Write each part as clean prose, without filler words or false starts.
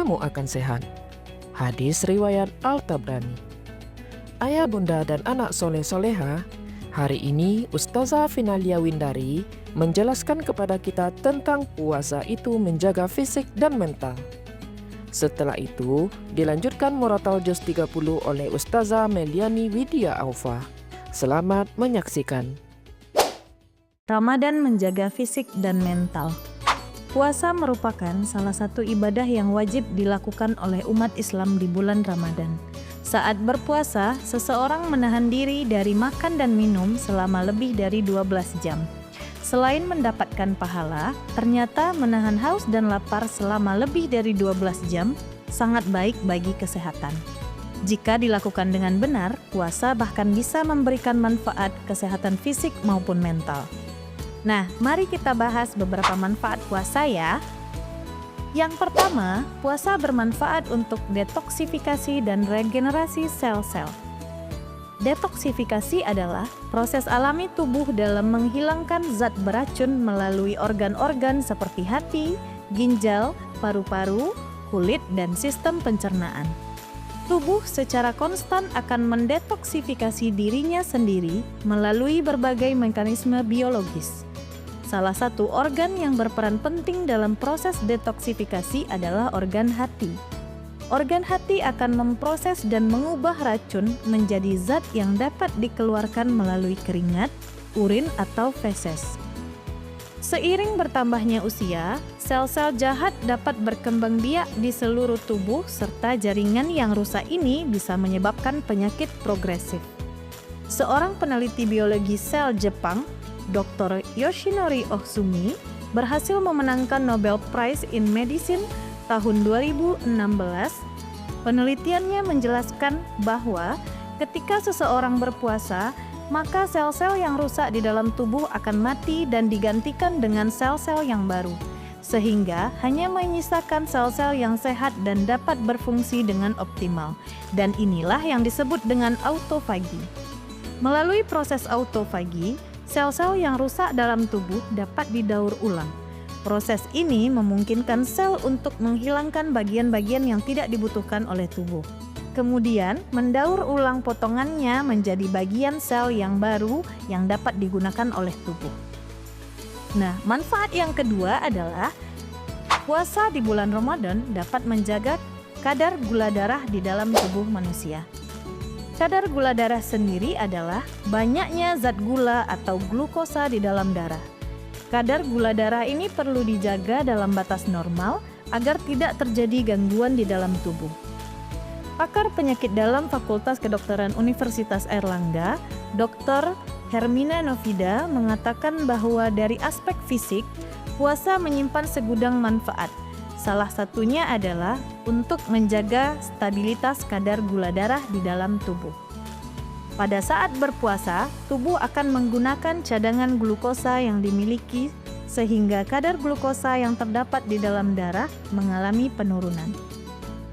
kamu akan sehat. Hadis riwayat Al-Tabrani. Ayah, bunda, dan anak soleh-soleha, hari ini Ustazah Finalia Windari menjelaskan kepada kita tentang puasa itu menjaga fisik dan mental. Setelah itu, dilanjutkan Murotal Juz 30 oleh Ustazah Meliani Widya Aufa. Selamat menyaksikan. Ramadan menjaga fisik dan mental. Puasa merupakan salah satu ibadah yang wajib dilakukan oleh umat Islam di bulan Ramadan. Saat berpuasa, seseorang menahan diri dari makan dan minum selama lebih dari 12 jam. Selain mendapatkan pahala, ternyata menahan haus dan lapar selama lebih dari 12 jam sangat baik bagi kesehatan. Jika dilakukan dengan benar, puasa bahkan bisa memberikan manfaat kesehatan fisik maupun mental. Nah, mari kita bahas beberapa manfaat puasa ya. Yang pertama, puasa bermanfaat untuk detoksifikasi dan regenerasi sel-sel. Detoksifikasi adalah proses alami tubuh dalam menghilangkan zat beracun melalui organ-organ seperti hati, ginjal, paru-paru, kulit, dan sistem pencernaan. Tubuh secara konstan akan mendetoksifikasi dirinya sendiri melalui berbagai mekanisme biologis. Salah satu organ yang berperan penting dalam proses detoksifikasi adalah organ hati. Organ hati akan memproses dan mengubah racun menjadi zat yang dapat dikeluarkan melalui keringat, urin, atau feses. Seiring bertambahnya usia, sel-sel jahat dapat berkembang biak di seluruh tubuh serta jaringan yang rusak ini bisa menyebabkan penyakit progresif. Seorang peneliti biologi sel Jepang, Dr. Yoshinori Ohsumi, berhasil memenangkan Nobel Prize in Medicine tahun 2016. Penelitiannya menjelaskan bahwa ketika seseorang berpuasa, maka sel-sel yang rusak di dalam tubuh akan mati dan digantikan dengan sel-sel yang baru, sehingga hanya menyisakan sel-sel yang sehat dan dapat berfungsi dengan optimal. Dan inilah yang disebut dengan autofagi. Melalui proses autofagi, sel-sel yang rusak dalam tubuh dapat didaur ulang. Proses ini memungkinkan sel untuk menghilangkan bagian-bagian yang tidak dibutuhkan oleh tubuh. Kemudian, mendaur ulang potongannya menjadi bagian sel yang baru yang dapat digunakan oleh tubuh. Nah, manfaat yang kedua adalah puasa di bulan Ramadan dapat menjaga kadar gula darah di dalam tubuh manusia. Kadar gula darah sendiri adalah banyaknya zat gula atau glukosa di dalam darah. Kadar gula darah ini perlu dijaga dalam batas normal agar tidak terjadi gangguan di dalam tubuh. Pakar penyakit dalam Fakultas Kedokteran Universitas Airlangga, Dr. Hermina Novida mengatakan bahwa dari aspek fisik, puasa menyimpan segudang manfaat. Salah satunya adalah untuk menjaga stabilitas kadar gula darah di dalam tubuh. Pada saat berpuasa, tubuh akan menggunakan cadangan glukosa yang dimiliki sehingga kadar glukosa yang terdapat di dalam darah mengalami penurunan.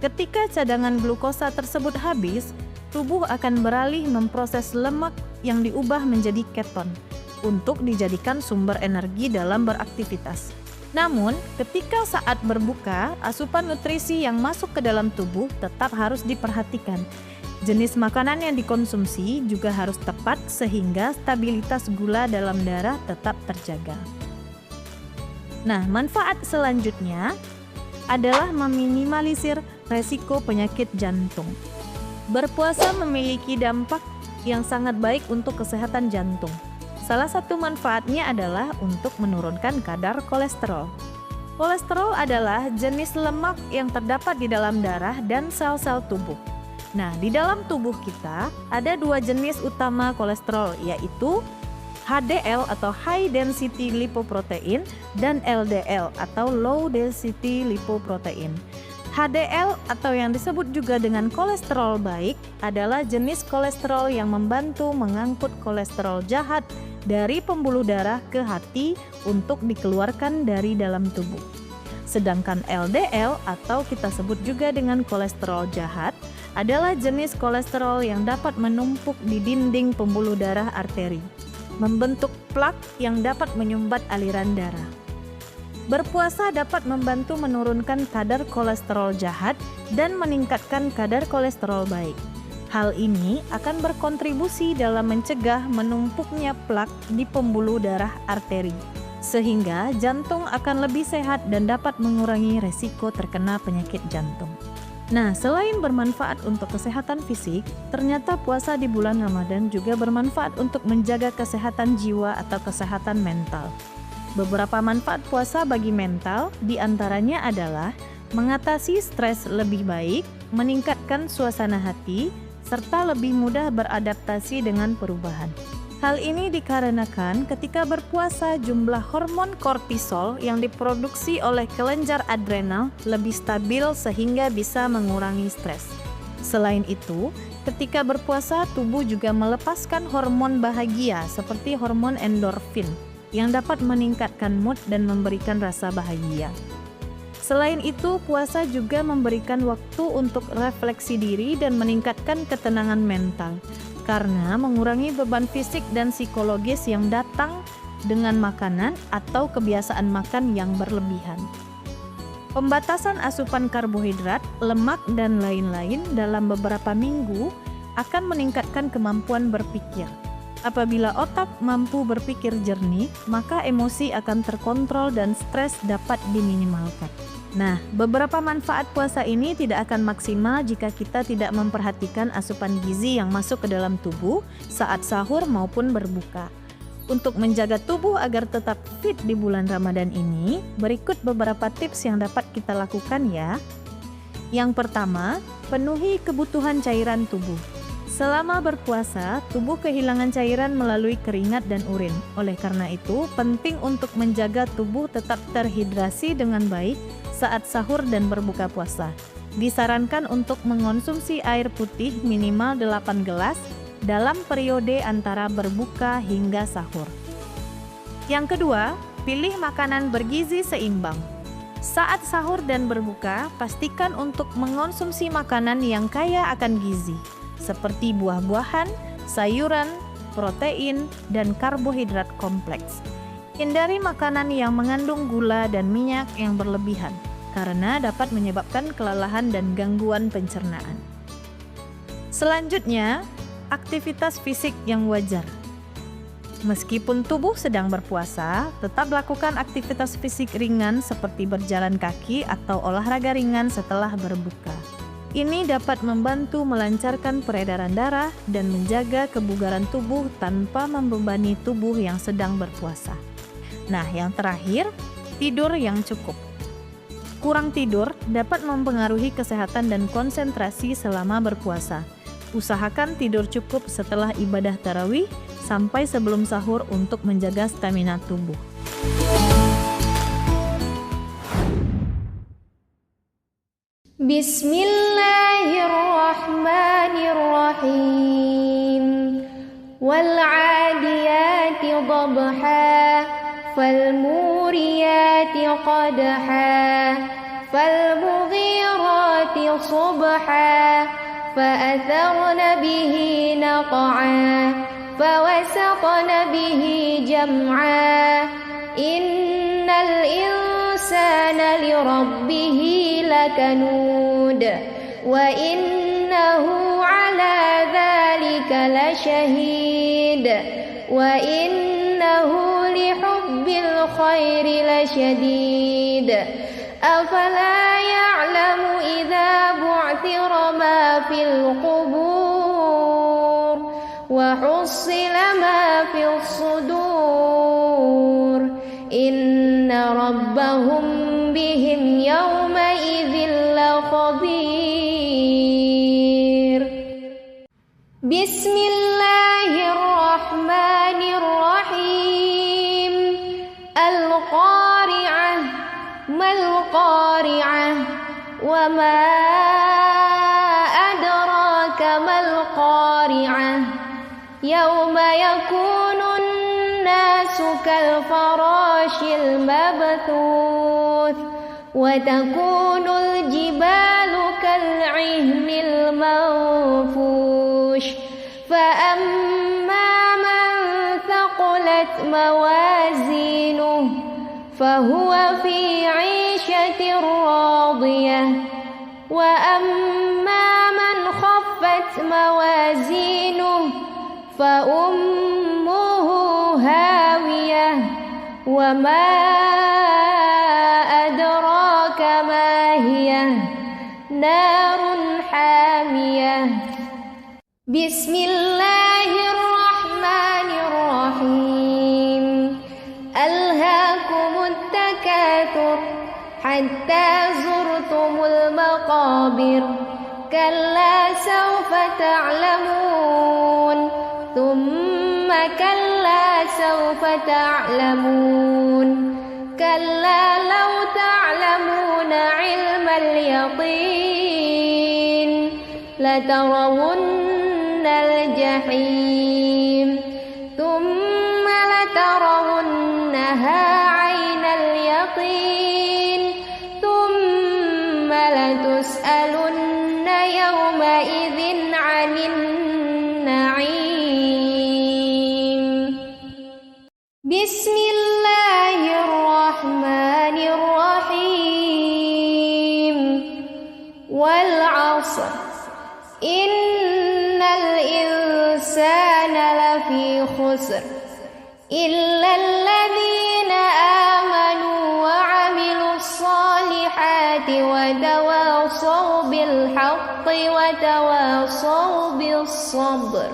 Ketika cadangan glukosa tersebut habis, tubuh akan beralih memproses lemak yang diubah menjadi keton untuk dijadikan sumber energi dalam beraktivitas. Namun, ketika saat berbuka, asupan nutrisi yang masuk ke dalam tubuh tetap harus diperhatikan. Jenis makanan yang dikonsumsi juga harus tepat sehingga stabilitas gula dalam darah tetap terjaga. Nah, manfaat selanjutnya adalah meminimalisir resiko penyakit jantung. Berpuasa memiliki dampak yang sangat baik untuk kesehatan jantung. Salah satu manfaatnya adalah untuk menurunkan kadar kolesterol. Kolesterol adalah jenis lemak yang terdapat di dalam darah dan sel-sel tubuh. Nah, di dalam tubuh kita ada dua jenis utama kolesterol, yaitu HDL atau High Density Lipoprotein dan LDL atau Low Density Lipoprotein. HDL atau yang disebut juga dengan kolesterol baik adalah jenis kolesterol yang membantu mengangkut kolesterol jahat dari pembuluh darah ke hati untuk dikeluarkan dari dalam tubuh. Sedangkan LDL atau kita sebut juga dengan kolesterol jahat adalah jenis kolesterol yang dapat menumpuk di dinding pembuluh darah arteri, membentuk plak yang dapat menyumbat aliran darah. Berpuasa dapat membantu menurunkan kadar kolesterol jahat dan meningkatkan kadar kolesterol baik. Hal ini akan berkontribusi dalam mencegah menumpuknya plak di pembuluh darah arteri, sehingga jantung akan lebih sehat dan dapat mengurangi resiko terkena penyakit jantung. Nah, selain bermanfaat untuk kesehatan fisik, ternyata puasa di bulan Ramadan juga bermanfaat untuk menjaga kesehatan jiwa atau kesehatan mental. Beberapa manfaat puasa bagi mental diantaranya adalah mengatasi stres lebih baik, meningkatkan suasana hati, serta lebih mudah beradaptasi dengan perubahan. Hal ini dikarenakan ketika berpuasa jumlah hormon kortisol yang diproduksi oleh kelenjar adrenal lebih stabil sehingga bisa mengurangi stres. Selain itu, ketika berpuasa tubuh juga melepaskan hormon bahagia seperti hormon endorfin yang dapat meningkatkan mood dan memberikan rasa bahagia. Selain itu, puasa juga memberikan waktu untuk refleksi diri dan meningkatkan ketenangan mental, karena mengurangi beban fisik dan psikologis yang datang dengan makanan atau kebiasaan makan yang berlebihan. Pembatasan asupan karbohidrat, lemak, dan lain-lain dalam beberapa minggu akan meningkatkan kemampuan berpikir. Apabila otak mampu berpikir jernih, maka emosi akan terkontrol dan stres dapat diminimalkan. Nah, beberapa manfaat puasa ini tidak akan maksimal jika kita tidak memperhatikan asupan gizi yang masuk ke dalam tubuh saat sahur maupun berbuka. Untuk menjaga tubuh agar tetap fit di bulan Ramadan ini, berikut beberapa tips yang dapat kita lakukan ya. Yang pertama, penuhi kebutuhan cairan tubuh. Selama berpuasa, tubuh kehilangan cairan melalui keringat dan urin. Oleh karena itu, penting untuk menjaga tubuh tetap terhidrasi dengan baik saat sahur dan berbuka puasa. Disarankan untuk mengonsumsi air putih minimal 8 gelas dalam periode antara berbuka hingga sahur. Yang kedua, pilih makanan bergizi seimbang. Saat sahur dan berbuka, pastikan untuk mengonsumsi makanan yang kaya akan gizi, seperti buah-buahan, sayuran, protein, dan karbohidrat kompleks. Hindari makanan yang mengandung gula dan minyak yang berlebihan, karena dapat menyebabkan kelelahan dan gangguan pencernaan. Selanjutnya, aktivitas fisik yang wajar. Meskipun tubuh sedang berpuasa, tetap lakukan aktivitas fisik ringan seperti berjalan kaki atau olahraga ringan setelah berbuka. Ini dapat membantu melancarkan peredaran darah dan menjaga kebugaran tubuh tanpa membebani tubuh yang sedang berpuasa. Nah, yang terakhir, tidur yang cukup. Kurang tidur dapat mempengaruhi kesehatan dan konsentrasi selama berpuasa. Usahakan tidur cukup setelah ibadah tarawih sampai sebelum sahur untuk menjaga stamina tubuh. Bismillahirrahmanirrahim. Wal-'adiyati dhabha, fal-muriyati qadha, fal-mughirati subha, fa'atharna bihi naq'a, fawasatna bihi jam'a. Innal insana lirabbihi lakanud, wa innahu ala dhalika lashahid, wa innahu lihubbil khairi lasyadid. Afala ya'lamu idza bu'thira ma fil qubur, wa hussila ma fil sudur. Inna rabbahum bihim yawma idzin lakhabir. Bismillahirrahmanirrahim. Al-qari'ah, mal-qari'ah, wa ma adraka mal-qari'ah. Yawma yakunun nasu kal-farashil mabthuth, wa takunul jibalu kal-'ihnil manfush. Fa amma man thaqulat mawazinuh فهو في عيشة راضية وأما من خفت موازينه فأمه هاوية وما أدراك ما هي نار حامية بسم الله الرحمن الرحيم ألهاكم التكاثر حتى زرتم المقابر كلا سوف تعلمون ثم كلا سوف تعلمون كلا لو تعلمون علم اليقين لترون الجحيم ثم لترونها عين اليقين ثم لتسألن يومئذ عن النعيم بسم الله الرحمن الرحيم والعصر إن الإنسان لفي خسر إلا الذين آمنوا وعملوا الصالحات وتواصوا بالحق وتواصوا بالصبر